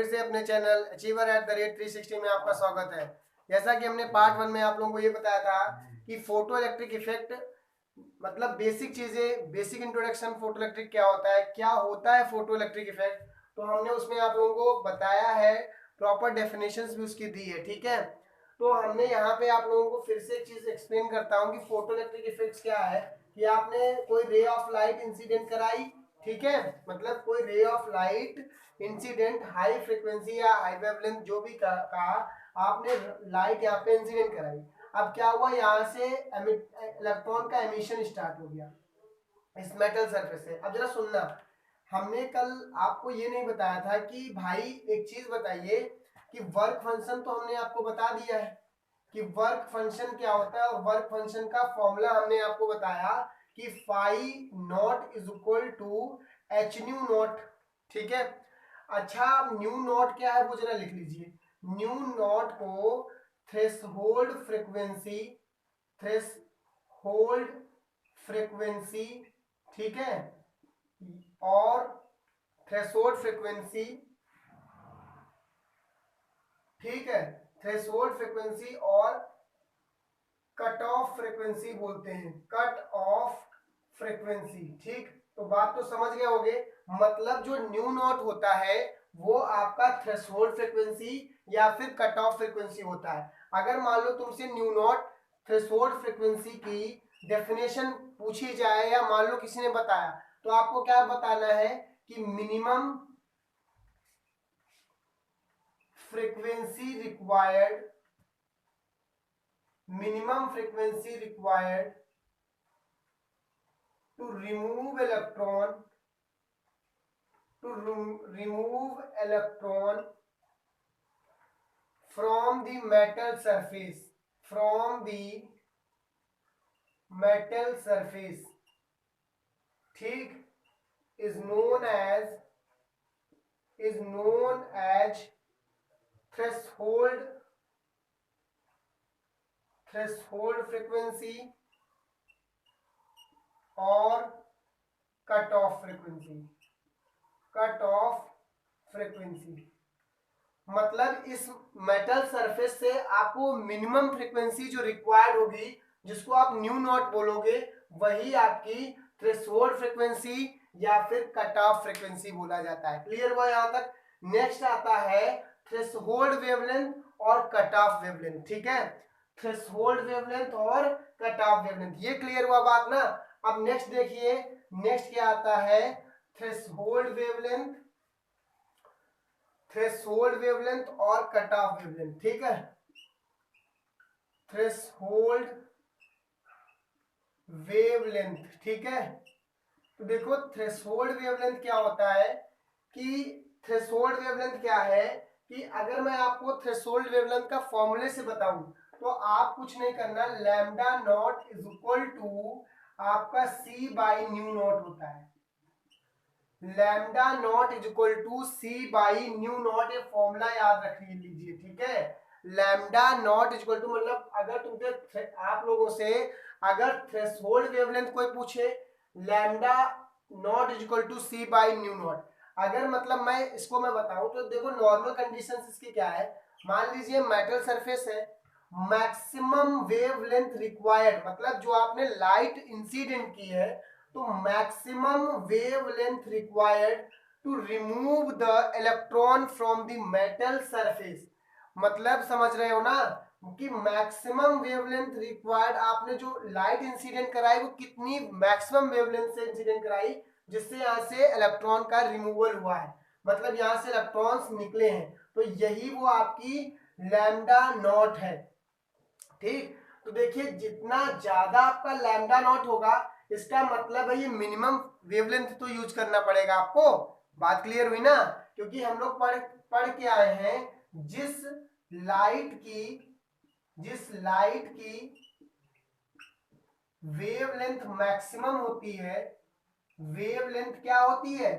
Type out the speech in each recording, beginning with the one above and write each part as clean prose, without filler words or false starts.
फिर से अपने चैनल Achiever@360 में आपका स्वागत है। जैसा कि हमने पार्ट 1 में आप लोगों को ये बताया था कि फोटो इलेक्ट्रिक इफेक्ट मतलब बेसिक चीजें, बेसिक इंट्रोडक्शन फोटो इलेक्ट्रिक क्या होता है फोटो इलेक्ट्रिक इफेक्ट, तो हमने उसमें आप लोगों को बताया है, प्रॉपर डेफिनेशंस भी उसकी दी है। ठीक है, तो हमने यहाँ पे आप लोगों को फिर से एक चीज एक्सप्लेन करता हूँ कि फोटो इलेक्ट्रिक इफेक्ट्स क्या है। कि आपने कोई रे ऑफ लाइट इंसिडेंट कराई, ठीक है, मतलब कोई रे of light incident high frequency या हाई वेवलेंथ जो भी कहा, आपने लाइट यहाँ पे इंसिडेंट कराई। अब क्या हुआ, यहाँ से इलेक्ट्रॉन का एमिशन स्टार्ट हो गया इस मेटल सरफेस से। अब जरा सुनना, हमने कल आपको ये नहीं बताया था कि भाई एक चीज बताइए कि वर्क फंक्शन तो हमने आपको बता दिया है कि वर्क फंक्शन क्या होता है, और वर्क फंक्शन का फॉर्मूला हमने आपको बताया कि phi naught is equal to h nu naught. ठीक है, अच्छा न्यू नॉट क्या है वो जरा लिख लीजिए। न्यू नॉट को थ्रेशोल्ड फ्रीक्वेंसी, थ्रेशोल्ड फ्रीक्वेंसी, ठीक है, और थ्रेशोल्ड फ्रीक्वेंसी, ठीक है, थ्रेशोल्ड फ्रीक्वेंसी और कट ऑफ फ्रीक्वेंसी बोलते हैं, कट ऑफ फ्रीक्वेंसी। ठीक, तो बात तो समझ गए होगे। मतलब जो न्यू नॉट होता है वो आपका थ्रेशोल्ड फ्रीक्वेंसी या फिर कट ऑफ फ्रीक्वेंसी होता है। अगर मान लो तुमसे न्यू नॉट थ्रेशोल्ड फ्रीक्वेंसी की डेफिनेशन पूछी जाए या मान लो किसी ने बताया, तो आपको क्या बताना है कि minimum frequency required, minimum frequency required to remove electron, from the metal surface, from the metal surface, ठीक, is known as threshold frequency और cut off frequency, cut off frequency. मतलब इस मेटल सरफेस से आपको मिनिमम फ्रीक्वेंसी जो required होगी, जिसको आप न्यू नॉट बोलोगे, वही आपकी थ्रेशोल्ड फ्रीक्वेंसी या फिर कट ऑफ फ्रीक्वेंसी बोला जाता है। क्लियर हुआ यहाँ तक? नेक्स्ट आता है थ्रेशोल्ड वेवलेंथ और कट ऑफ वेवलेंथ। ठीक है, थ्रेशोल्ड वेवलेंथ और कट ऑफ वेवलेंथ, ये क्लियर हुआ बात ना। अब नेक्स्ट देखिए, नेक्स्ट क्या आता है, थ्रेशोल्ड वेवलेंथ, थ्रेशोल्ड वेवलेंथ और कट ऑफ वेवलेंथ। ठीक है, थ्रेशोल्ड वेवलेंथ, ठीक है। तो देखो थ्रेशोल्ड वेवलेंथ क्या होता है कि थ्रेशोल्ड वेवलेंथ क्या है कि अगर मैं आपको थ्रेशोल्ड वेवलेंथ का फॉर्मूले से बताऊं तो आप कुछ नहीं करना, lambda naught is equal to आपका सी बाई न्यू नॉट होता है। Lambda naught is equal to c by nu naught, ये फॉर्मूला याद रख लीजिए। ठीक है, lambda naught is equal to, मतलब अगर तुमसे आप लोगों से अगर थ्रेशोल्ड वेवलेंथ कोई पूछे, lambda naught is equal to c by nu naught, अगर मतलब मैं इसको मैं बताऊं तो देखो नॉर्मल कंडीशंस इसकी क्या है। मान लीजिए मेटल सरफेस है, मैक्सिमम वेवलेंथ रिक्वायर्ड, मतलब जो आपने लाइट इंसिडेंट की है, तो maximum wavelength required to remove the electron from the metal surface. मतलब समझ रहे हो ना कि मैक्सिमम वेवलेंथ रिक्वायर्ड, आपने जो लाइट इंसिडेंट कराई वो कितनी मैक्सिमम वेवलेंथ से इंसिडेंट कराई जिससे यहाँ से इलेक्ट्रॉन का रिमूवल हुआ है, मतलब यहाँ से इलेक्ट्रॉन्स निकले हैं, तो यही वो आपकी लैम्डा नॉट है। ठीक, तो देखिए जितना ज्यादा आपका लैम्डा नॉट होगा, इसका मतलब है ये मिनिमम वेवलेंथ तो यूज करना पड़ेगा आपको। बात क्लियर हुई ना? क्योंकि हम लोग पढ़ के आए हैं जिस लाइट की वेवलेंथ मैक्सिमम होती है, वेवलेंथ क्या होती है,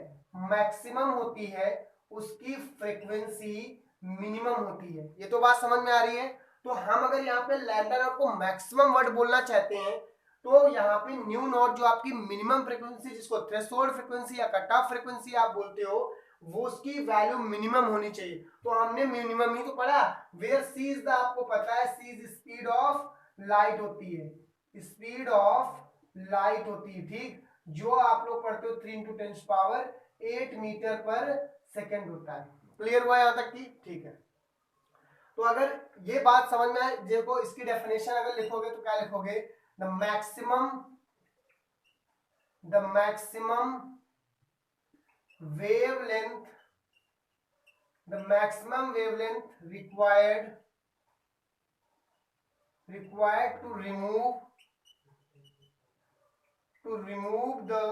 मैक्सिमम होती है, उसकी फ्रीक्वेंसी मिनिमम होती है। ये तो बात समझ में आ रही है? तो हम अगर यहाँ पे लैम्डा नॉट को मैक्सिमम वर्ड बोलना चाहते हैं तो यहाँ पे न्यू नॉट जो आपकी मिनिमम फ्रीक्वेंसी, जिसको थ्रेशोल्ड फ्रीक्वेंसी या कट ऑफ फ्रीक्वेंसी आप बोलते हो, वो उसकी वैल्यू मिनिमम होनी चाहिए। तो हमने मिनिमम ही तो पढ़ा, वेयर सी इज द, आपको पता है सी इज स्पीड ऑफ लाइट होती है, स्पीड ऑफ लाइट होती है, ठीक, जो आप लोग पढ़ते हो 3 × 10⁸ मीटर पर सेकेंड होता है। क्लियर हुआ यहां तक की? ठीक है। तो अगर ये बात समझ में आए, देखो इसकी डेफिनेशन अगर लिखोगे तो क्या लिखोगे, the maximum wavelength required to remove the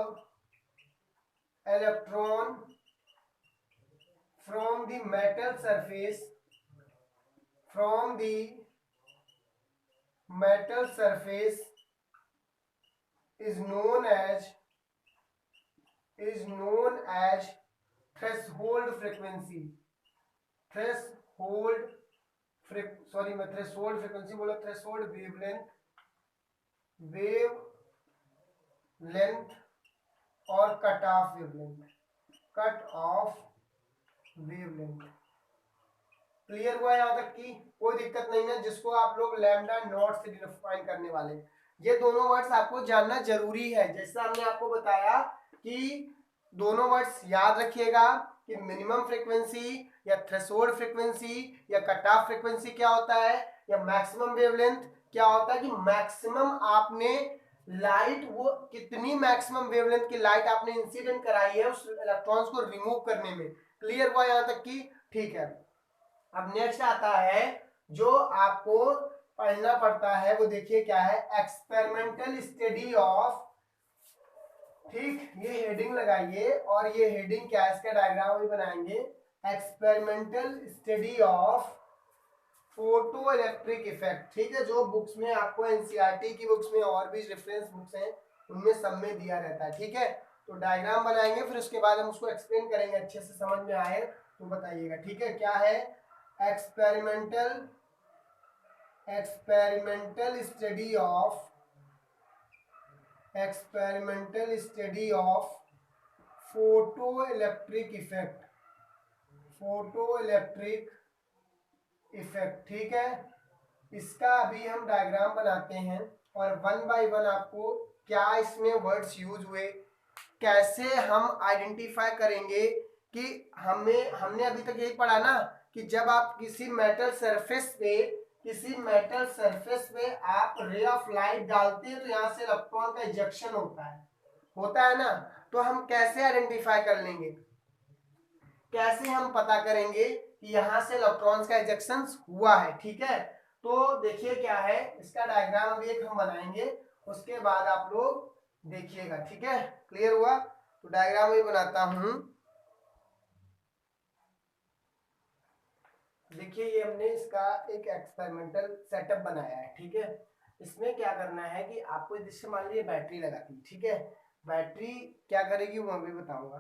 electron from the metal surface is known as threshold frequency बोला, थ्रेशोल्ड वेवलेंथ और कट ऑफ वेवलेंथ। क्लियर हुआ यहां तक की? कोई दिक्कत नहीं है, जिसको आप लोग लैम्डा नॉट से डिफाइन करने वाले, ये दोनों वर्ड्स आपको जानना जरूरी है। जैसा हमने आपको बताया कि दोनों वर्ड्स याद रखिएगा कि मिनिमम फ्रीक्वेंसी या थ्रेशोल्ड फ्रीक्वेंसी या कट ऑफ फ्रीक्वेंसी क्या होता है, या मैक्सिमम वेवलेंथ क्या होता है, कि मैक्सिमम आपने लाइट, वो कितनी मैक्सिमम वेवलेंथ की लाइट आपने इंसिडेंट कराई है उस इलेक्ट्रॉन्स को रिमूव करने में। क्लियर हुआ यहां तक की? ठीक है। अब नेक्स्ट आता है जो आपको पढ़ना पड़ता है, वो देखिए क्या है, एक्सपेरिमेंटल स्टडी ऑफ, ठीक, ये हेडिंग लगाइए और ये हेडिंग क्या है, इसका डायग्राम भी बनाएंगे, experimental study of photo electric effect. ठीक है, जो बुक्स में आपको एनसीईआरटी की बुक्स में और भी रेफरेंस बुक्स हैं उनमें सब में दिया रहता है। ठीक है, तो डायग्राम बनाएंगे, फिर उसके बाद हम उसको एक्सप्लेन करेंगे, अच्छे से समझ में आए तो बताइएगा। ठीक है, क्या है, experimental study of photo electric effect. ठीक है, इसका अभी हम डायग्राम बनाते हैं और वन बाय वन आपको क्या इसमें वर्ड्स यूज हुए, कैसे हम आइडेंटिफाई करेंगे कि हमने अभी तक यही पढ़ा ना कि जब आप किसी मेटल सरफेस पे आप रे ऑफ लाइट डालते हैं तो यहाँ से इलेक्ट्रॉन का इजेक्शन होता है ना। तो हम कैसे आइडेंटिफाई कर लेंगे, कैसे हम पता करेंगे कि यहाँ से इलेक्ट्रॉन्स का इजेक्शन हुआ है। ठीक है, तो देखिए क्या है, इसका डायग्राम अभी एक हम बनाएंगे, उसके बाद आप लोग देखिएगा। ठीक है, क्लियर हुआ? तो डायग्राम भी बनाता हूं, देखिए ये हमने इसका एक एक्सपेरिमेंटल सेटअप बनाया है। ठीक है, इसमें क्या करना है कि आपको जैसे मान लीजिए बैटरी लगाती है, ठीक है, बैटरी क्या करेगी वो मैं भी बताऊंगा।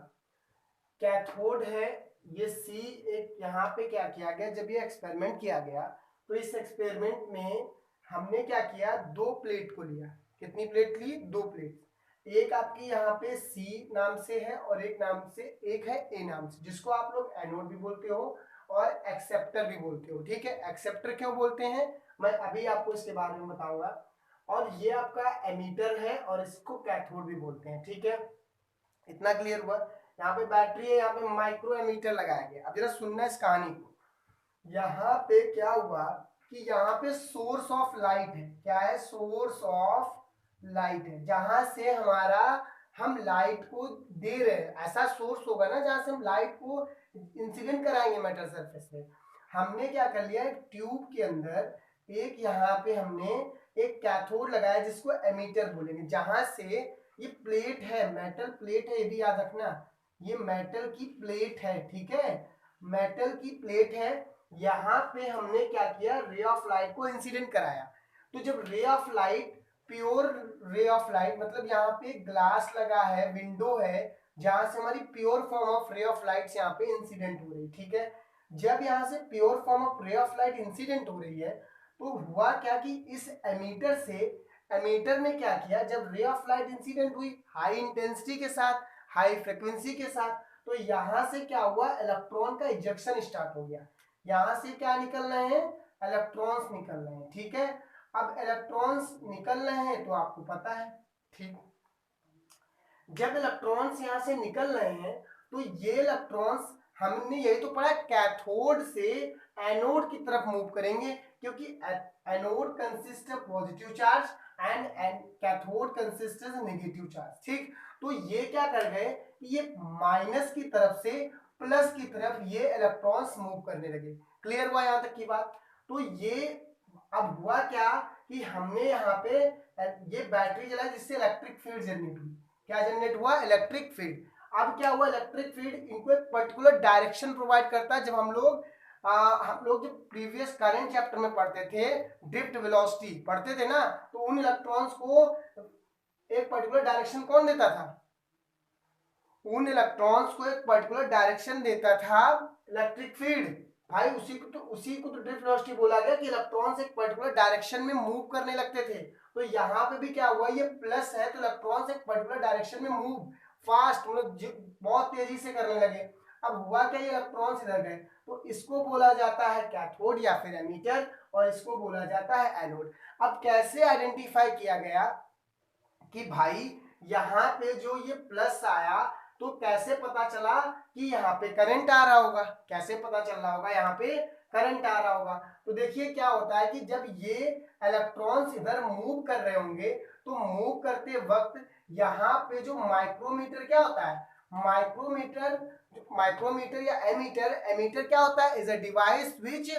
कैथोड है ये सी, एक यहाँ पे क्या किया गया, जब ये एक्सपेरिमेंट किया गया तो इस एक्सपेरिमेंट में हमने क्या किया, 2 प्लेट को लिया। कितनी प्लेट ली? 2 प्लेट। एक आपकी यहाँ पे सी नाम से है और एक है ए नाम से, जिसको आप लोग एनोड भी बोलते हो और एक्सेप्टर भी बोलते हो। ठीक है, एक्सेप्टर क्यों बोलते हैं मैं अभी आपको इसके बारे में बताऊंगा। और ये आपका एमीटर है और इसको कैथोड भी बोलते हैं। ठीक है, इतना क्लियर हुआ? यहाँ पे बैटरी है, यहाँ पे माइक्रो एमीटर लगाया गया। अब जरा सुनना इस कहानी को। यहाँ पे क्या हुआ कि यहाँ पे सोर्स ऑफ लाइट है, क्या है, सोर्स ऑफ लाइट है, जहां से हम लाइट को दे रहे हैं, ऐसा सोर्स होगा ना जहां से हम लाइट को इंसिडेंट कराएंगे मेटल सरफेस पे। हमने क्या कर लिया, एक ट्यूब के अंदर एक यहाँ पे हमने एक कैथोड लगाया जिसको एमीटर बोलेंगे, जहां से ये प्लेट है, मेटल प्लेट है, ये भी याद रखना, ये मेटल की प्लेट है। ठीक है, मेटल की प्लेट है, यहाँ पे हमने क्या किया, रे ऑफ लाइट को इंसिडेंट कराया। तो जब रे ऑफ लाइट, प्योर रे ऑफ लाइट, मतलब यहाँ पे ग्लास लगा है, विंडो है, जहां से हमारी प्योर फॉर्म ऑफ रे ऑफ लाइट यहाँ पे इंसिडेंट हो रही। ठीक है, जब यहाँ से प्योर फॉर्म ऑफ रे ऑफ लाइट इंसिडेंट हो रही है तो हुआ क्या कि इस एमीटर ने क्या किया, जब रे ऑफ लाइट इंसिडेंट हुई हाई इंटेंसिटी के साथ, हाई फ्रिक्वेंसी के साथ, तो यहां से क्या हुआ, इलेक्ट्रॉन का इजेक्शन स्टार्ट हो गया। यहां से क्या निकल रहे हैं, इलेक्ट्रॉन्स निकल रहे हैं। ठीक है, अब इलेक्ट्रॉन्स निकल रहे हैं तो आपको पता है, ठीक, जब इलेक्ट्रॉन्स यहां से निकल रहे हैं तो ये इलेक्ट्रॉन्स, हमने यही तो पढ़ा, कैथोड से एनोड की तरफ मूव करेंगे, क्योंकि anode consist of positive charge and cathode consist of negative charge. ठीक, तो ये क्या कर गए कि ये माइनस की तरफ से प्लस की तरफ ये इलेक्ट्रॉन्स मूव करने लगे। क्लियर हुआ यहां तक की बात? तो ये अब हुआ क्या कि हमने यहाँ पे ये बैटरी जलाई जिससे इलेक्ट्रिक फील्ड जनरेट हुई। क्या जनरेट हुआ, इलेक्ट्रिक फील्ड। अब क्या हुआ, इलेक्ट्रिक फील्ड इनको एक पर्टिकुलर डायरेक्शन प्रोवाइड करता है। जब हम लोग जब प्रीवियस करंट चैप्टर में पढ़ते थे, ड्रिफ्ट वेलोसिटी पढ़ते थे ना, तो उन इलेक्ट्रॉन्स को एक पर्टिकुलर डायरेक्शन कौन देता था, उन इलेक्ट्रॉन्स को एक पर्टिकुलर डायरेक्शन देता था इलेक्ट्रिक फील्ड। भाई उसी को तो ड्रिफ्ट वेलोसिटी बोला गया कि इलेक्ट्रॉन्स एक पर्टिकुलर डायरेक्शन में मूव करने लगते थे। तो यहाँ पे भी क्या हुआ, ये प्लस है तो इलेक्ट्रॉन्स एक पर्टिकुलर डायरेक्शन में मूव फास्ट, मतलब बहुत तेजी से करने लगे। अब हुआ क्या, ये इलेक्ट्रॉन्स इधर गए, तो इसको बोला जाता है कैथोड या फिर एमीटर, और इसको बोला जाता है एनोड। अब कैसे आइडेंटिफाई किया गया कि भाई यहाँ पे जो ये प्लस आया, तो कैसे पता चला कि यहाँ पे करंट आ रहा होगा, कैसे पता चल रहा होगा यहाँ पे करंट आ रहा होगा? तो देखिए क्या होता है कि जब ये इलेक्ट्रॉन्स इधर मूव कर रहे होंगे, तो मूव करते वक्त यहाँ पे जो माइक्रोमीटर क्या होता है, माइक्रोमीटर या एमीटर क्या होता है, is a device which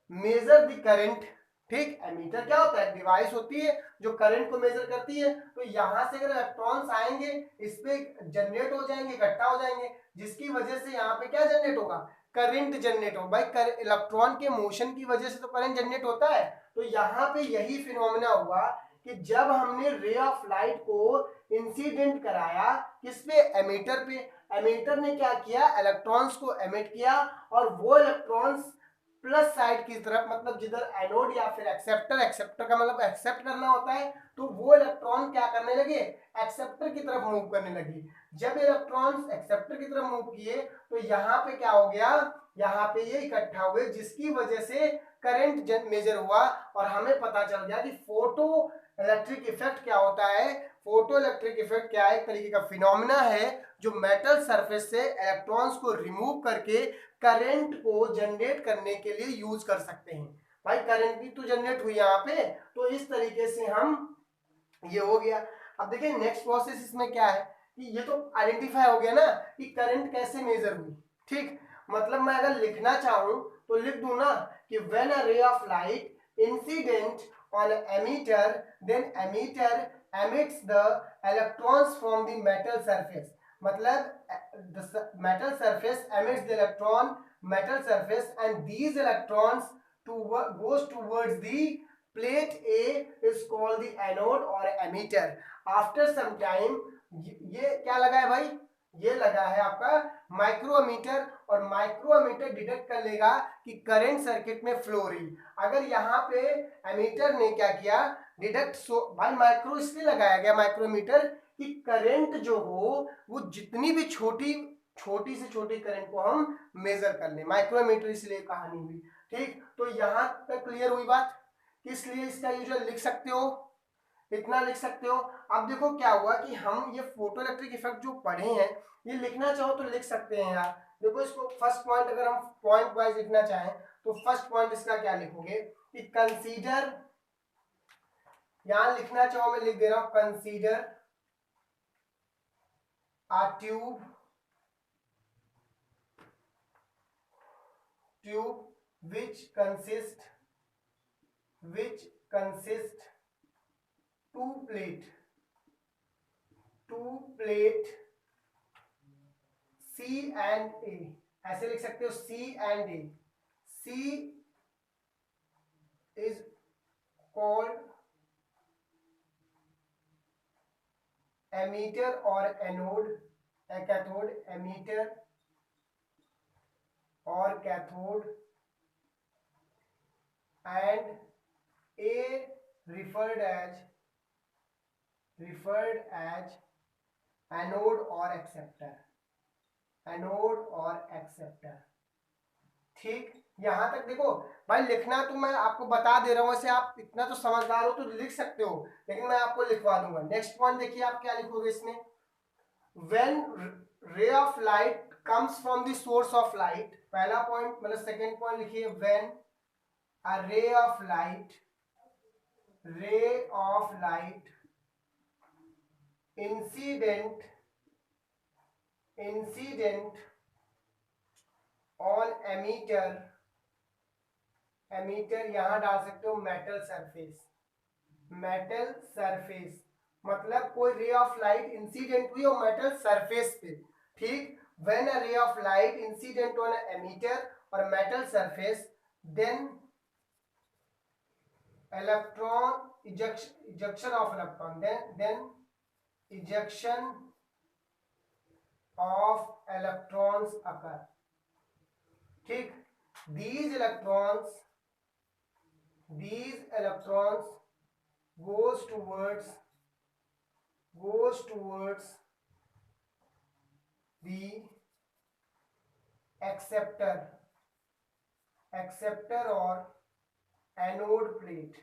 measure the current. ठीक, एमीटर क्या होता है, डिवाइस होती है जो करंट को मेजर करती है। तो यहां से अगर इलेक्ट्रॉन्स आएंगे, इस पे जनरेट हो जाएंगे, इकट्ठा हो जाएंगे, जिसकी वजह से यहाँ पे क्या जनरेट होगा, करंट जनरेट हो। भाई इलेक्ट्रॉन के मोशन की वजह से तो करंट जनरेट होता है। तो यहाँ पे यही फिनोमेना हुआ कि जब हमने रे ऑफ लाइट को इंसिडेंट कराया किस पे, एमीटर पे, एमीटर ने क्या किया, इलेक्ट्रॉन्स को एमिट किया, और वो इलेक्ट्रॉन्स प्लस साइड की तरफ, मतलब जिधर एनोड या फिर एक्सेप्टर का मतलब एक्सेप्ट करना होता है, तो वो इलेक्ट्रॉन क्या करने लगे, एक्सेप्टर की तरफ मूव करने लगे। जब इलेक्ट्रॉन्स एक्सेप्टर की तरफ मूव किए, तो यहाँ पे क्या हो गया, यहाँ पे ये इकट्ठा हुए, जिसकी वजह से करंट मेजर हुआ, और हमें पता चल गया कि फोटो इलेक्ट्रिक इफेक्ट क्या होता है। फोटो इलेक्ट्रिक इफेक्ट क्या है, एक तरीके का फिनोमेना है जो मेटल सरफेस से इलेक्ट्रॉन्स को रिमूव करके करंट को जनरेट करने के लिए यूज कर सकते हैं। भाई करंट भी तो जनरेट हुई यहाँ पे, तो इस तरीके से हम, ये हो गया। अब देखिए नेक्स्ट प्रोसेस इसमें क्या है कि ये तो आइडेंटिफाई हो गया ना कि करंट कैसे मेजर हुई। ठीक, मतलब मैं अगर लिखना चाहूं तो लिख दूं ना कि when a ray of light incident on emitter, then emitter emits the electrons from the metal surface। मतलब the metal surface emits the electron, metal surface, and these electrons goes towards the plate A is called the anode or emitter। after some time, ये क्या लगा है भाई, ये लगा है आपका माइक्रोमीटर, और माइक्रोमीटर डिटेक्ट कर लेगा कि करंट सर्किट में फ्लो रही। अगर यहाँ पे एमीटर ने क्या किया, डिटेक्ट, भाई माइक्रो इसलिए लगाया गया माइक्रोमीटर कि करंट जो हो वो जितनी भी छोटी से छोटी करंट को हम मेजर कर ले, माइक्रोमीटर इसलिए कहानी हुई। ठीक, तो यहां तक क्लियर हुई बात, किस लिए इसका यूजुअल लिख सकते हो, इतना लिख सकते हो। अब देखो क्या हुआ कि हम ये फोटो इलेक्ट्रिक इफेक्ट जो पढ़े हैं, ये लिखना चाहो तो लिख सकते हैं यार। देखो इसको फर्स्ट पॉइंट अगर हम पॉइंट वाइज लिखना चाहें तो फर्स्ट पॉइंट इसका क्या लिखोगे कि कंसीडर, यहां लिखना चाहो मैं लिख दे रहा हूं consider a tube which consist two plate C and A, ऐसे लिख सकते हो C and A। C is called emitter or anode, cathode, emitter or cathode, and A referred as anode or acceptor। Anode और acceptor. ठीक, यहां तक देखो भाई, लिखना तो मैं आपको बता दे रहा हूं, वैसे आप इतना तो समझदार हो तो लिख सकते हो, लेकिन मैं आपको लिखवा दूंगा। नेक्स्ट पॉइंट देखिए आप क्या लिखोगे इसमें, when ray of light comes from the source of light. पहला पॉइंट मतलब सेकंड पॉइंट लिखिए, when a ray of light incident on emitter यहां डाल सकते हो मेटल सरफेस, मतलब कोई रे ऑफ लाइट इंसिडेंट हुई और मेटल सरफेस पे। ठीक, when a ray of light incident on emitter और metal surface, then ejection of electron, then ejection of electrons occur। ठीक, these electrons goes towards the acceptor और एनोड प्लेट।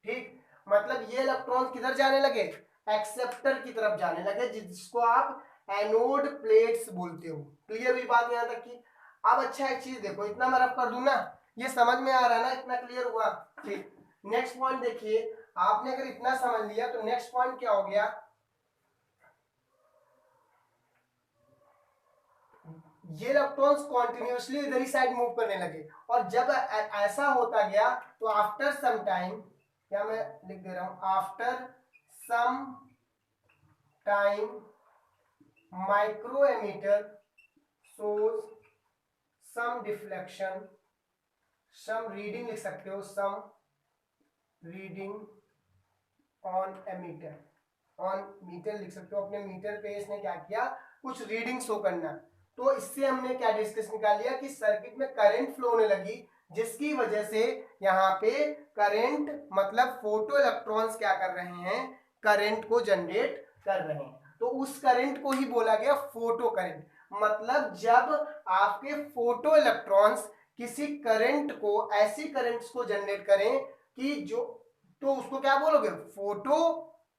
ठीक, मतलब ये इलेक्ट्रॉन किधर जाने लगे, एक्सेप्टर की तरफ जाने लगे, जिसको आप एनोड प्लेट्स बोलते हो। क्लियर हुई बात यहां तक की। अब अच्छा एक चीज देखो, इतना मैं रफ कर दूं ना, ये समझ में आ रहा है ना, इतना क्लियर हुआ। ठीक, नेक्स्ट पॉइंट देखिए, आपने अगर इतना समझ लिया तो नेक्स्ट पॉइंट क्या हो गया, ये इलेक्ट्रॉन्स कॉन्टिन्यूसली इधर ही साइड मूव करने लगे, और जब ऐसा होता गया तो आफ्टर सम टाइम, क्या मैं लिख दे रहा हूं, after some time micro ammeter shows some deflection, some reading लिख सकते हो, some reading on ammeter, on meter लिख सकते हो, अपने मीटर पे इसने क्या किया, कुछ रीडिंग शो करना। तो इससे हमने क्या डिस्कस निकाल लिया कि सर्किट में करंट फ्लो होने लगी, जिसकी वजह से यहाँ पे करंट मतलब फोटो इलेक्ट्रॉन्स क्या कर रहे हैं, करंट को जनरेट कर रहे हैं। तो उस करंट को ही बोला गया फोटो करंट। मतलब जब आपके फोटो इलेक्ट्रॉन्स किसी करंट को, ऐसी करंट्स को जनरेट करें कि जो, तो उसको क्या बोलोगे, फोटो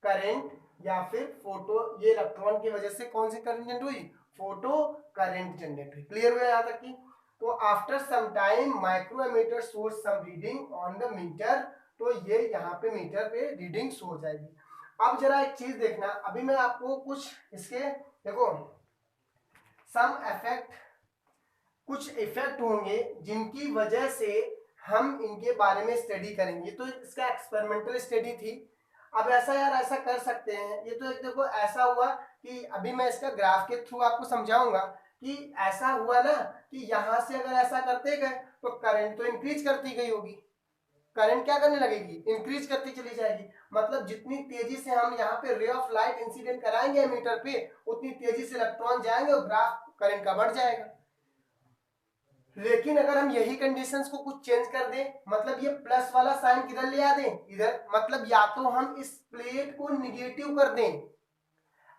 करंट, या फिर फोटो, ये इलेक्ट्रॉन की वजह से कौन सी करंट जनरेट हुई, फोटो करंट जनरेट हुई। क्लियर हुआ यहां तक की। तो after some time micro ammeter shows some reading on the meter, तो ये यहाँ पे मीटर पे रीडिंग शो हो जाएगी। अब जरा एक चीज देखना, अभी मैं आपको कुछ इसके देखो सम इफेक्ट, कुछ इफेक्ट होंगे जिनकी वजह से हम इनके बारे में स्टडी करेंगे। तो इसका एक्सपेरिमेंटल स्टडी थी। अब ऐसा यार ऐसा कर सकते हैं, ये तो एक देखो ऐसा हुआ कि अभी मैं इसका ग्राफ के थ्रू आपको समझाऊंगा कि ऐसा हुआ ना कि यहां से अगर ऐसा करते गए तो करंट तो इंक्रीज करती गई होगी, करंट क्या करने लगेगी, इंक्रीज करती चली जाएगी। मतलब जितनी तेजी से हम यहाँ पे रे ऑफ लाइट इंसिडेंट कराएंगे एमीटर पे, उतनी तेजी से इलेक्ट्रॉन जाएंगे और ग्राफ करंट का बढ़ जाएगा। लेकिन अगर हम यही कंडीशंस को कुछ चेंज कर दें, मतलब ये प्लस वाला साइन किधर ले आ दें, इधर, मतलब या तो हम इस प्लेट को निगेटिव कर दें,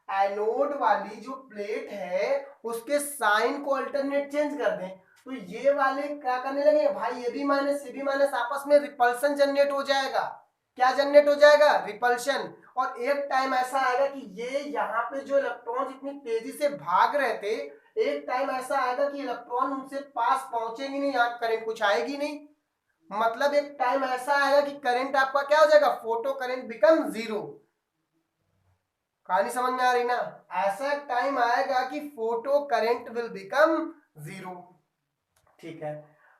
एनोड वाली जो प्लेट है उसके साइन को अल्टरनेट चेंज कर दें, तो ये वाले क्या करने लगे भाई, ये भी माइनस ये भी माइनस, आपस में रिपल्सन जनरेट हो जाएगा। क्या जनरेट हो जाएगा, रिपल्शन। और एक टाइम ऐसा आएगा कि ये यहाँ पे जो इलेक्ट्रॉन इतनी तेजी से भाग रहे थे, एक टाइम ऐसा आएगा कि इलेक्ट्रॉन उनसे पास पहुंचेगी नहीं, यहाँ करंट कुछ आएगी नहीं। मतलब एक टाइम ऐसा आएगा कि करंट आपका क्या हो जाएगा, फोटो करंट बिकम जीरो। कहानी समझ में आ रही ना, ऐसा टाइम आएगा कि photo current will become zero. ठीक है,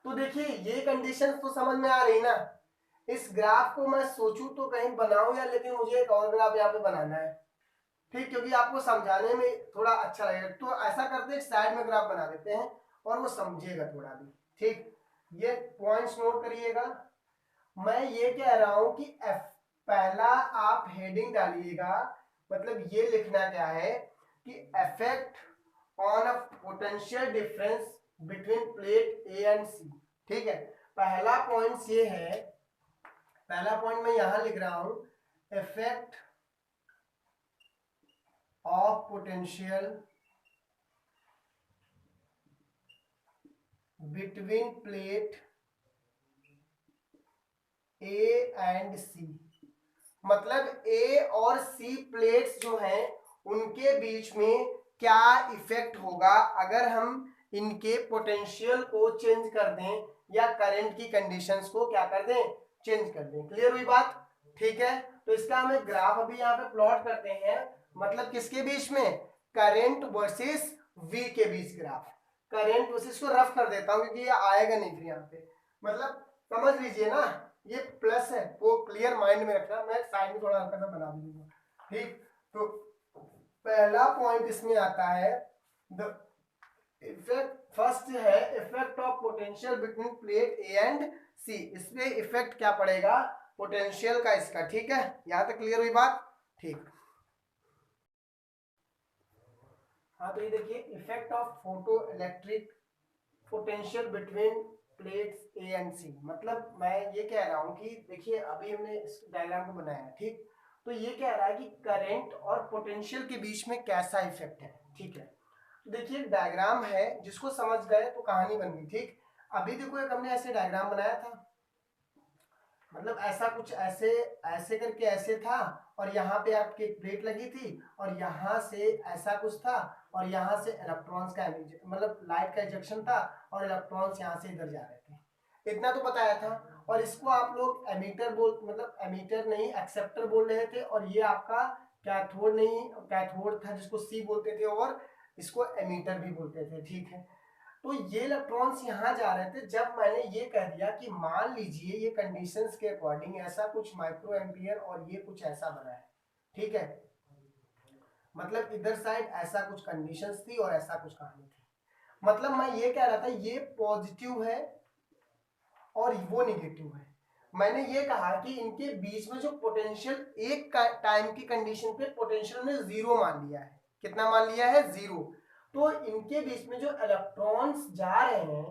तो देखिए ये कंडीशन तो समझ में आ रही ना। इस ग्राफ को मैं सोचूं तो कहीं बनाऊं या, लेकिन मुझे एक और ग्राफ यहाँ पे बनाना है। ठीक, क्योंकि आपको समझाने में थोड़ा अच्छा लगेगा, तो ऐसा करते हैं साइड में ग्राफ बना देते हैं और वो समझिएगा थोड़ा भी। ठीक, ये पॉइंट्स नोट करिएगा। मैं ये कह रहा हूं कि पहला आप हेडिंग डालिएगा, मतलब ये लिखना क्या है कि effect on a potential difference between plate A and C. ठीक है, पहला पॉइंट ये है, पहला पॉइंट मैं यहां लिख रहा हूं, effect of potential between plate A and C। मतलब A और C प्लेट्स जो हैं उनके बीच में क्या इफेक्ट होगा अगर हम इनके पोटेंशियल को चेंज कर दें या करंट की कंडीशंस को क्या कर दें, चेंज कर दें। क्लियर हुई बात? ठीक है, तो इसका हम एक ग्राफ अभी यहाँ पे प्लॉट करते हैं। मतलब किसके बीच में? करंट वर्सेस V के बीच ग्राफ। करंट वर्सेस को रफ कर देता हूँ क्योंकि ये आएगा नहीं फिर यहाँ पे। मतलब समझ लीजिए ना, ये प्लस है, वो क्लियर माइंड में रखना। मैं साइड में थोड़ा हल्का सा बना दूंगा। ठीक, तो पहला पॉइंट इसमें आता है द इफेक्ट। फर्स्ट है effect of potential between plate A and C. इसमें इफेक्ट क्या पड़ेगा? पोटेंशियल का इसका। ठीक है, यहां तक क्लियर हुई बात? ठीक, हाँ तो ये देखिए effect of photo electric potential between plates A and C. मतलब मैं ये कह रहा हूँ कि देखिए अभी हमने इस डायग्राम को बनाया, ठीक, तो ये कह रहा है कि करंट और पोटेंशियल के बीच में कैसा इफेक्ट है। ठीक है, तो देखिए डायग्राम है, जिसको समझ गए तो कहानी बन गई। ठीक, अभी देखो एक हमने ऐसे डायग्राम बनाया था, मतलब ऐसा कुछ ऐसे ऐसे करके ऐसे था, और यहाँ पे आपकी एक प्लेट लगी थी, और यहाँ से ऐसा कुछ था, और यहाँ से इलेक्ट्रॉन्स का मतलब लाइट का इजेक्शन था, और इलेक्ट्रॉन्स यहाँ से इधर जा रहे थे। इतना तो बताया था। और इसको आप लोग एमीटर बोल, मतलब एमीटर नहीं एक्सेप्टर बोल रहे थे, और ये आपका कैथोड नहीं, कैथोड था जिसको सी बोलते थे, और इसको एमीटर भी बोलते थे। ठीक है, तो ये इलेक्ट्रॉन्स यहाँ जा रहे थे। जब मैंने ये कह दिया कि मान लीजिए ये कंडीशंस के अकॉर्डिंग ऐसा कुछ माइक्रो एम्पियर और ये कुछ ऐसा बना है। ठीक है, मतलब इधर साइड ऐसा कुछ कंडीशंस थी और ऐसा कुछ कहानी थी। मतलब मैं ये कह रहा था ये पॉजिटिव है और वो निगेटिव है। मैंने ये कहा कि इनके बीच में जो पोटेंशियल एक टाइम की कंडीशन पे पोटेंशियल ने जीरो मान लिया है। कितना मान लिया है? जीरो। तो इनके बीच में जो इलेक्ट्रॉन्स जा रहे हैं,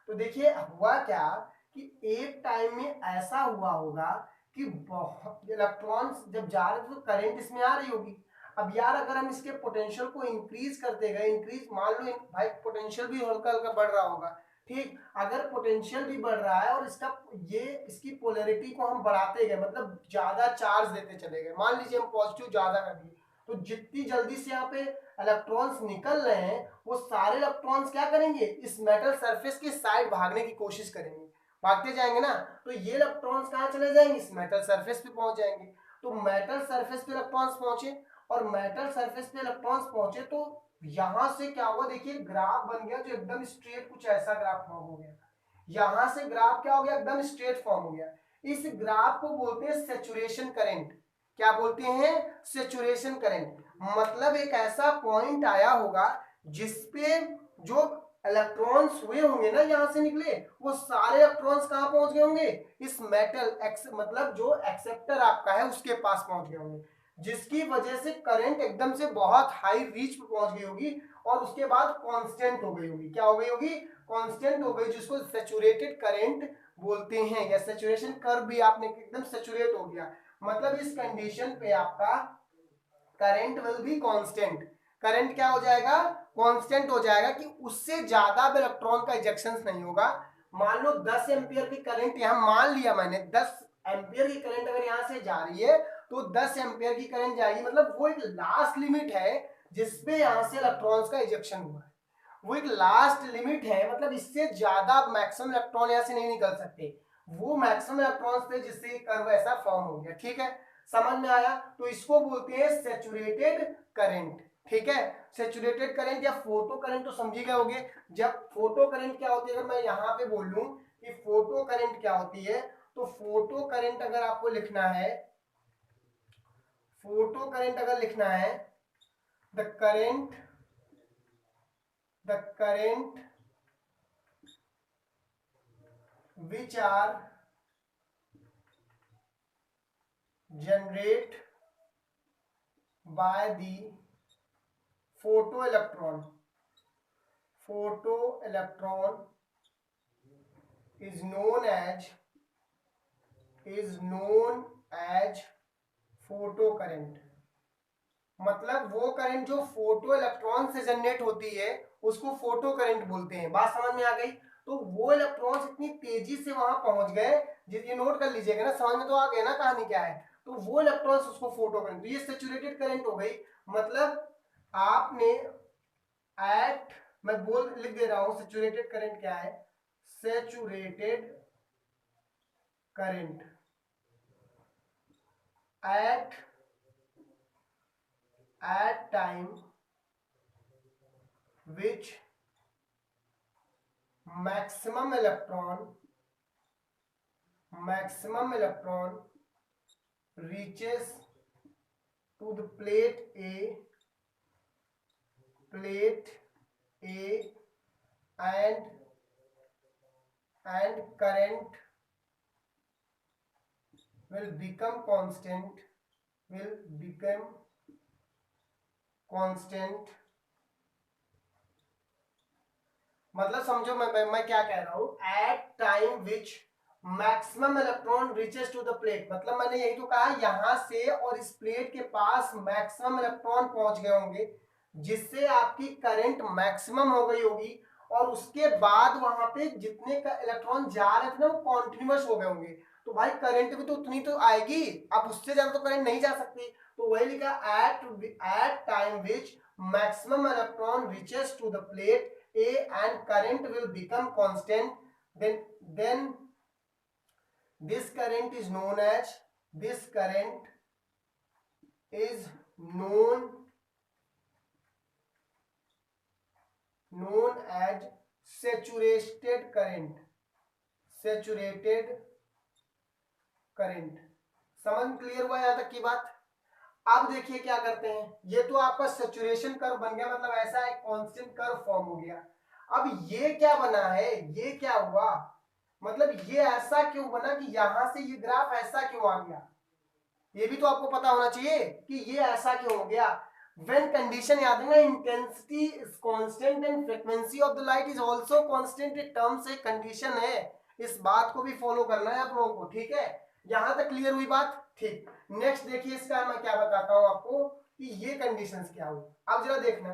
तो देखिए हुआ क्या कि एक टाइम में ऐसा हुआ होगा कि बहुत इलेक्ट्रॉन्स जब जा रहे थे तो करंट इसमें आ रही होगी। अब यार अगर हम इसके पोटेंशियल को इंक्रीज करते गए, इंक्रीज मान लो भाई पोटेंशियल भी हल्का हल्का बढ़ रहा होगा। ठीक, अगर पोटेंशियल भी बढ़ रहा है और इसका ये इसकी पोलैरिटी को हम बढ़ाते गए, मतलब ज्यादा चार्ज देते चले गए, मान लीजिए हम पॉजिटिव ज्यादा कर दिए, तो जितनी जल्दी से यहाँ पे इलेक्ट्रॉन्स निकल रहे हैं वो सारे इलेक्ट्रॉन्स क्या करेंगे? इस मेटल सरफेस की साइड भागने की कोशिश करेंगे, भागते जाएंगे ना, तो ये इलेक्ट्रॉन्स कहाँ चले जाएंगे? इस मेटल सरफेस पे पहुंच जाएंगे। तो मेटल सरफेस पे इलेक्ट्रॉन्स पहुंचे, और मेटल सरफेस पे इलेक्ट्रॉन्स पहुंचे तो यहां से क्या हुआ? देखिए ग्राफ बन गया जो एकदम स्ट्रेट, कुछ ऐसा ग्राफ फॉर्म हो गया। यहां से ग्राफ क्या हो गया? एकदम स्ट्रेट फॉर्म हो गया। इस ग्राफ को बोलते हैं सैचुरेशन करंट। क्या बोलते हैं? Saturation current. मतलब एक ऐसा पॉइंट आया होगा जिसपे जो इलेक्ट्रॉन्स हुए होंगे ना, यहां से निकले, वो सारे इलेक्ट्रॉन्स कहां पहुंच गए होंगे? इस मेटल मतलब जो एक्सेप्टर आपका है उसके पास पहुंच गए होंगे, जिसकी वजह से करंट एकदम से बहुत हाई रीच पे पहुंच गई होगी, और उसके बाद कांस्टेंट हो गई होगी। क्या हो गई होगी? कांस्टेंट हो गई, जिसको सैचुरेटेड करंट बोलते हैं, या सैचुरेशन कर्व भी आपने एकदम सैचुरेट हो गया। मतलब इस कंडीशन पे आपका current will be constant. Current क्या हो जाएगा? कांस्टेंट हो जाएगा, कि उससे ज्यादा इलेक्ट्रॉन का इजेक्शन नहीं होगा। मान लो 10 एम्पियर की करंट, यहां मान लिया मैंने 10 एम्पियर की करंट अगर यहां से जा रही है तो 10 एम्पियर की करंट जाएगी। मतलब वो एक लास्ट लिमिट है जिसपे यहां से इलेक्ट्रॉन्स का इजेक्शन हुआ है, वो एक लास्ट लिमिट है। मतलब इससे ज्यादा मैक्सिमम इलेक्ट्रॉन यहां से नहीं निकल सकते। वो मैक्सिमम इलेक्ट्रॉन्स थे जिससे कर्व ऐसा फॉर्म हो गया। ठीक है, समझ में आया? तो इसको बोलते हैं सैचुरेटेड करंट। ठीक है, सैचुरेटेड करंट या फोटो करंट तो समझ गए होगे। जब फोटो करंट क्या होती है, अगर मैं यहाँ पे बोल लूं कि फोटो करंट क्या होती है, तो फोटो करंट अगर आपको लिखना है, फोटो करंट अगर लिखना है, the current which are generate by the photoelectron is known as photocurrent। मतलब वो करंट जो फोटो इलेक्ट्रॉन से जनरेट होती है उसको फोटो करंट बोलते हैं। बात समझ में आ गई? तो वो इलेक्ट्रॉन्स इतनी तेजी से वहां पहुंच गए, ये नोट कर लीजिएगा ना, समझ में तो आ गया ना कहानी क्या है। तो वो इलेक्ट्रॉन्स उसको फोटो करंट, तो ये सैचुरेटेड करंट हो गई। मतलब आपने एट, मैं बोल लिख दे रहा हूं सैचुरेटेड करंट क्या है। Saturated current at time which maximum electron reaches to the plate A and current will become constant। मतलब समझो मैं क्या कह रहा हूं, at time which maximum electron reaches to the plate, मतलब मैंने यही तो कहा यहां से और इस प्लेट के पास मैक्सिमम इलेक्ट्रॉन पहुंच गए होंगे जिससे आपकी करंट मैक्सिमम हो गई होगी, और उसके बाद वहां पे जितने का इलेक्ट्रॉन जा रहे थे ना वो कॉन्टिन्यूस हो गए होंगे। तो भाई करंट भी तो उतनी तो आएगी, अब उससे ज्यादा तो करंट नहीं जा सकती। तो वही लिखा at time which maximum electron reaches to the plate A and current will become constant, then this current is known as known as saturated current। समझ क्लियर हुआ यहां तक की बात? अब देखिए क्या करते हैं, ये तो आपका सैचुरेशन कर्व बन गया, मतलब ऐसा एक कांस्टेंट कर्व फॉर्म हो गया। अब ये क्या बना है, ये क्या हुआ, मतलब ये ऐसा क्यों बना कि यहां से ये ग्राफ ऐसा क्यों आ गया, ये भी तो आपको पता होना चाहिए कि ये ऐसा क्यों हो गया। व्हेन कंडीशन याद है ना, intensity is constant and frequency of the light is also constant, एक टर्म से कंडीशन है, इस बात को भी फॉलो करना है आप लोगों को, ठीक है? यहां तक क्लियर हुई बात? ठीक। नेक्स्ट देखिए इसका मैं क्या बताता हूं आपको कि ये कंडीशंस क्या हुई। अब जरा देखना,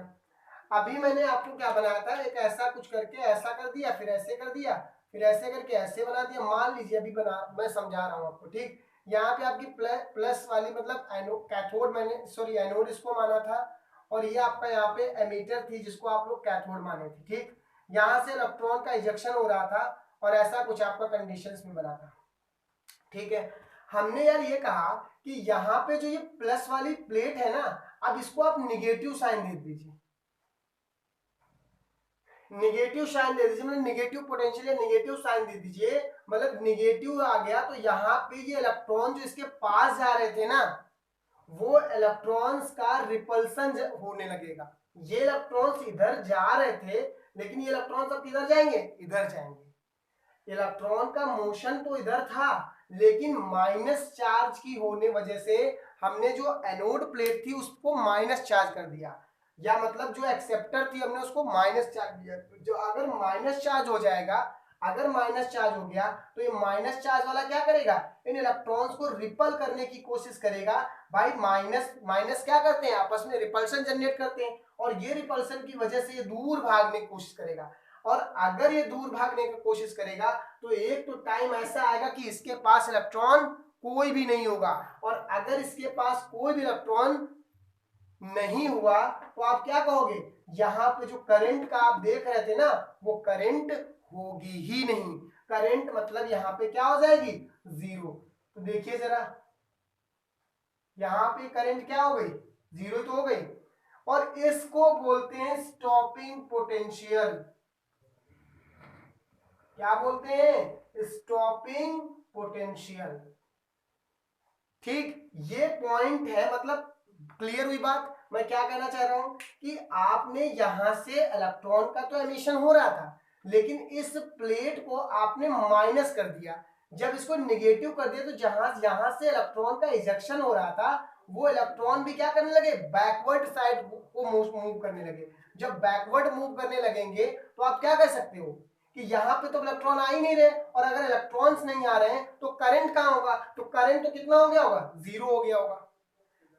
अभी मैंने आपको क्या बनाया था, एक ऐसा कुछ करके ऐसा कर दिया, फिर ऐसे कर दिया, फिर ऐसे करके ऐसे बना दिया। मान लीजिए अभी बना, मैं समझा रहा हूं आपको, ठीक? यहाँ पे आपकी प्लस वाली मतलब कैथोड, मैंने सॉरी एनोड इसको माना था, और ये आपका यहाँ पे एमीटर थी जिसको आप लोग कैथोड माने थे, ठीक? यहाँ से इलेक्ट्रॉन का इजेक्शन हो रहा था और ऐसा कुछ आपका कंडीशंस में बना था, ठीक है? हमने यार ये कहा कि यहाँ पे जो ये प्लस वाली प्लेट है ना, अब इसको आप निगेटिव साइन दे दीजिए, निगेटिव साइन दे दीजिए, मतलब निगेटिव पोटेंशियल या निगेटिव साइन दे दीजिए, मतलब निगेटिव आ गया तो यहाँ पे ये इलेक्ट्रॉन जो इसके पास जा रहे थे ना, वो इलेक्ट्रॉन्स का रिपल्सन होने लगेगा। ये इलेक्ट्रॉन्स इधर जा रहे थे लेकिन ये इलेक्ट्रॉन्स अब किधर जाएंगे, इधर जाएंगे। इलेक्ट्रॉन का मोशन तो इधर था लेकिन माइनस चार्ज की होने वजह से हमने जो एनोड प्लेट थी उसको माइनस चार्ज कर दिया, या मतलब जो एक्सेप्टर थी हमने उसको माइनस चार्ज दिया। जो अगर माइनस चार्ज हो जाएगा, अगर माइनस चार्ज हो गया तो ये माइनस चार्ज वाला क्या करेगा, इन इलेक्ट्रॉन्स को रिपल करने की कोशिश करेगा। भाई माइनस माइनस क्या करते हैं, आपस में रिपल्सन जनरेट करते हैं, और ये रिपल्सन की वजह से ये दूर भागने की कोशिश करेगा। और अगर ये दूर भागने की कोशिश करेगा तो एक तो टाइम ऐसा आएगा कि इसके पास इलेक्ट्रॉन कोई भी नहीं होगा, और अगर इसके पास कोई भी इलेक्ट्रॉन नहीं हुआ तो आप क्या कहोगे, यहां पे जो करंट का आप देख रहे थे ना वो करंट होगी ही नहीं, करंट मतलब यहां पे क्या हो जाएगी, जीरो। तो देखिए जरा, यहां पे करंट क्या हो गई, जीरो तो हो गई, और इसको बोलते हैं स्टॉपिंग पोटेंशियल। क्या बोलते हैं, स्टॉपिंग पोटेंशियल। ठीक, ये पॉइंट है, मतलब क्लियर हुई बात? मैं क्या कहना चाह रहा हूं कि आपने यहां से इलेक्ट्रॉन का तो एमिशन हो रहा था लेकिन इस प्लेट को आपने माइनस कर दिया। जब इसको निगेटिव कर दिया तो जहां यहां से इलेक्ट्रॉन का इजेक्शन हो रहा था वो इलेक्ट्रॉन भी क्या करने लगे, बैकवर्ड साइड को मूव करने लगे। जब बैकवर्ड मूव करने लगेंगे तो आप क्या कर सकते हो कि यहाँ पे तो इलेक्ट्रॉन आ ही नहीं रहे, और अगर इलेक्ट्रॉन्स नहीं आ रहे हैं तो करंट कहाँ होगा, तो करंट तो कितना हो गया होगा, जीरो हो गया होगा।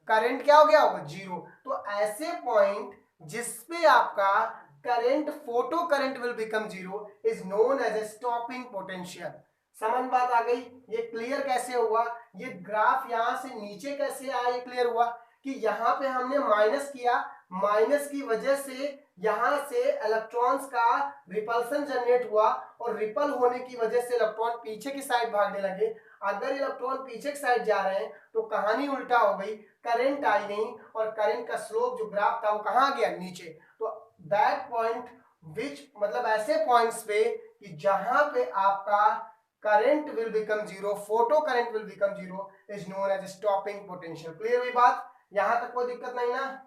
करंट क्या हो गया होगा जीरो। तो ऐसे पॉइंट जिसपे आपका current photo current will become zero is known as a stopping potential. समझ बात आ गई। ये क्लियर कैसे हुआ, ये ग्राफ यहां से नीचे कैसे आया, ये क्लियर हुआ कि यहां पे हमने माइनस किया, माइनस की वजह से यहां से इलेक्ट्रॉन्स का रिपल्सन जनरेट हुआ और रिपल होने की वजह से इलेक्ट्रॉन पीछे की साइड भागने लगे। अगर इलेक्ट्रॉन पीछे की साइड जा रहे हैं तो कहानी उल्टा हो गई, करंट आई नहीं और करंट का स्लोप जो ग्राफ था वो कहां गया, नीचे। तो दैट पॉइंट विच मतलब ऐसे पॉइंट्स पे कि जहां पे आपका current will become zero, photo current will become zero is known as stopping potential. Clear हुई बात, यहां तक कोई दिक्कत नहीं ना।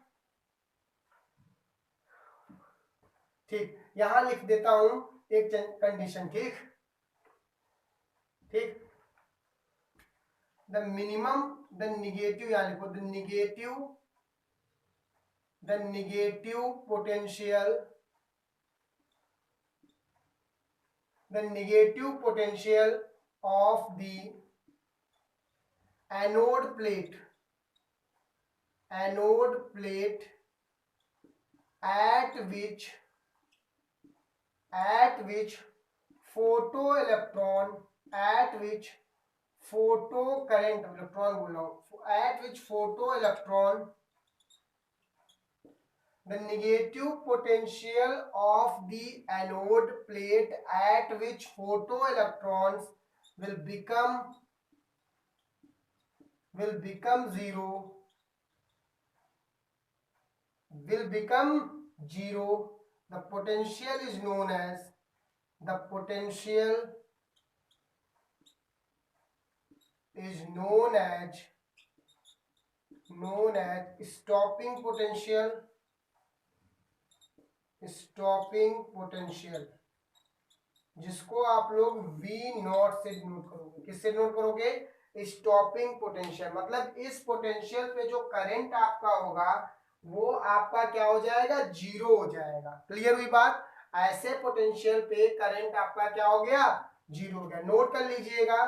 ठीक, यहां लिख देता हूं एक कंडीशन। ठीक ठीक, द मिनिमम द निगेटिव, यहां लिखो the negative potential, the negative potential of the anode plate at which photoelectron at which photo current electron बोल रहा हूं, at which photoelectron the negative potential of the anode plate at which photoelectrons will become zero, the potential is known as stopping potential, जिसको आप लोग V not से note करोगे। किससे note करोगे, स्टॉपिंग पोटेंशियल। मतलब इस पोटेंशियल पे जो करंट आपका होगा वो आपका क्या हो जाएगा, जीरो हो जाएगा। क्लियर हुई बात, ऐसे पोटेंशियल पे करंट आपका क्या हो गया, जीरो हो गया। नोट कर लीजिएगा।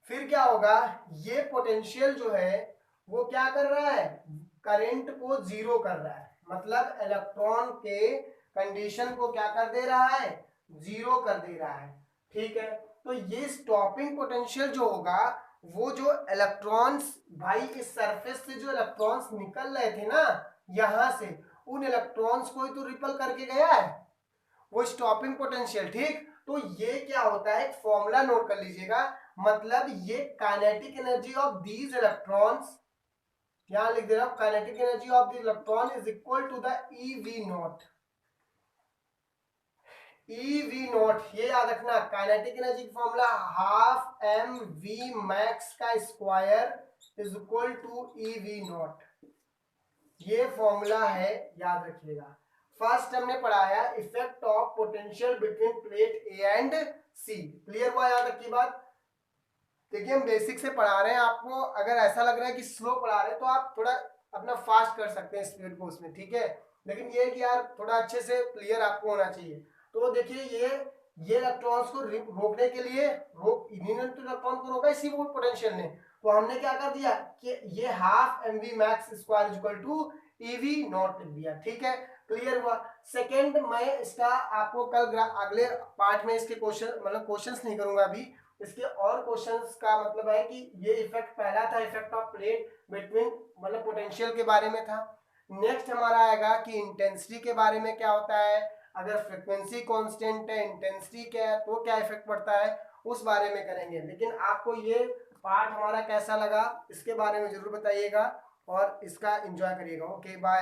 फिर क्या होगा, ये पोटेंशियल जो है वो क्या कर रहा है, करंट को जीरो कर रहा है, मतलब इलेक्ट्रॉन के कंडीशन को क्या कर दे रहा है, जीरो कर दे रहा है। ठीक है, तो ये स्टॉपिंग पोटेंशियल जो होगा वो जो इलेक्ट्रॉन्स, भाई इस सरफेस से जो इलेक्ट्रॉन्स निकल रहे थे ना यहां से, उन इलेक्ट्रॉन्स को ही तो रिपल करके गया है, वो स्टॉपिंग पोटेंशियल। ठीक, तो ये क्या होता है, एक फॉर्मूला नोट कर लीजिएगा। मतलब ये kinetic energy of these electrons, यहां लिख दे रहा हूं, kinetic energy of the electron is equal to the eV naught. EV naught ये याद रखना, काइनेटिक एनर्जी की formula half M we max का square is equal to EV naught. ये फॉर्मूला है, याद रखिएगा। फर्स्ट हमने पढ़ाया effect of potential between plate A and C. Clear हुआ, याद रखिए बात। देखिए हम बेसिक से पढ़ा रहे हैं आपको, अगर ऐसा लग रहा है कि स्लो पढ़ा रहे हैं तो आप थोड़ा अपना फास्ट कर सकते हैं स्पीड को उसमें, ठीक है। लेकिन ये कि यार थोड़ा अच्छे से क्लियर आपको होना चाहिए। तो देखिए ये इलेक्ट्रॉन्स को रोकने के लिए इलेक्ट्रॉन को रोका इसी पोटेंशियल ने, तो हमने क्या कर दिया कि ये half M we max square equal to EV naught लिख दिया। ठीक है, क्लियर हुआ। सेकेंड, मैं इसका आपको कल अगले पार्ट में इसके क्वेश्चन मतलब क्वेश्चंस नहीं करूंगा अभी, इसके और क्वेश्चंस का मतलब है कि ये इफेक्ट पहला था इफेक्ट ऑफ प्लेट बिटवीन मतलब पोटेंशियल के बारे में था। नेक्स्ट हमारा आएगा कि इंटेंसिटी के बारे में क्या होता है, अगर फ्रीक्वेंसी कांस्टेंट है, इंटेंसिटी क्या है, तो क्या इफेक्ट पड़ता है, उस बारे में करेंगे। लेकिन आपको ये पार्ट हमारा कैसा लगा इसके बारे में जरूर बताइएगा और इसका एंजॉय करिएगा। Okay bye.